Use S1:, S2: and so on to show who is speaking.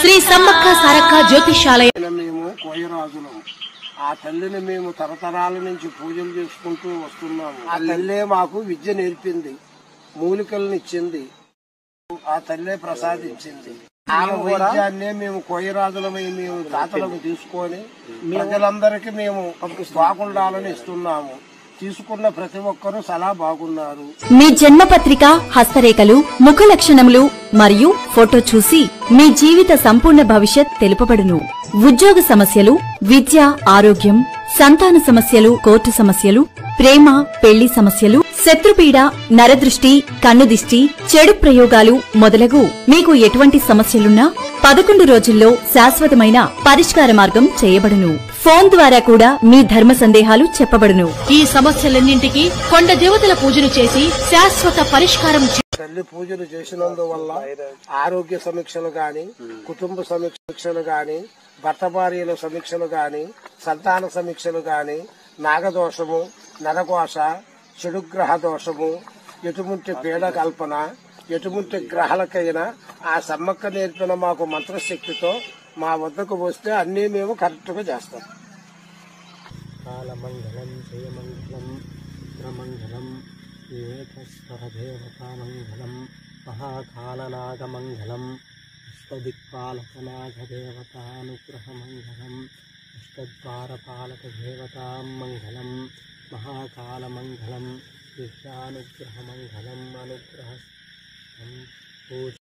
S1: శ్రీ సమ్మక్క సారక్క జ్యోతిషాలయం
S2: మేము కోయరాజులం. ఆ తల్లిని మేము తరతరాల నుంచి పూజలు చేసుకుంటూ వస్తున్నాము. ఆ తల్లే మాకు విద్య నేర్పింది, మూలికలను ఇచ్చింది, ఆ తల్లే ప్రసాదించింది. ఆమె వైద్యాన్నే మేము కోయరాజులమై మేము తాతలకు తీసుకొని ప్రజలందరికీ మేము బాగుండాలని ఇస్తున్నాము. తీసుకున్న ప్రతి ఒక్కరూ చాలా బాగున్నారు.
S1: మీ జన్మపత్రిక, హస్తరేఖలు, ముఖ లక్షణములు మరియు ఫోటో చూసి మీ జీవిత సంపూర్ణ భవిష్యత్ తెలుపబడును. ఉద్యోగ సమస్యలు, విద్య, ఆరోగ్యం, సంతాన సమస్యలు, కోర్టు సమస్యలు, ప్రేమ, పెళ్లి సమస్యలు, శత్రుపీడ, నరదృష్టి, కన్నుదిష్టి, చెడు ప్రయోగాలు మొదలగు మీకు ఎటువంటి సమస్యలున్నా 11 రోజుల్లో శాశ్వతమైన పరిష్కార మార్గం చేయబడును. ఫోన్ ద్వారా కూడా మీ ధర్మ సందేహాలు చెప్పబడును. ఈ సమస్యలన్నింటికి కొండ దేవతల పూజలు చేసి శాశ్వత పరిష్కారం.
S2: తల్లి పూజలు చేసినందువల్ల ఆరోగ్య సమీక్షలు గాని, కుటుంబ సమీక్షలు గాని, భర్త భార్యల సమీక్షలు గాని, సంతాన సమీక్షలు గాని, నాగదోషము, నరఘోష, చెడుగ్రహ దోషము, ఎటువంటి పీడ కల్పన, ఎటువంటి గ్రహాలకైనా ఆ సమ్మక్క నేర్పిన మాకు మంత్రశక్తితో మా వద్దకు వస్తే అన్నీ మేము కరెక్ట్ గా చేస్తాం.
S3: కాలమంగళం జయమంగళం రుద్రమంగళం ఏకస్వరదేవతామంగళం మహాకాలనాగమంగళం అష్టదిక్పాలకనాగదేవతానుగ్రహమంగళం అష్టద్వారపాలకదేవతాం మంగళం మహాకాలమంగళం దివ్యానుగ్రహమంగళం అనుగ్రహ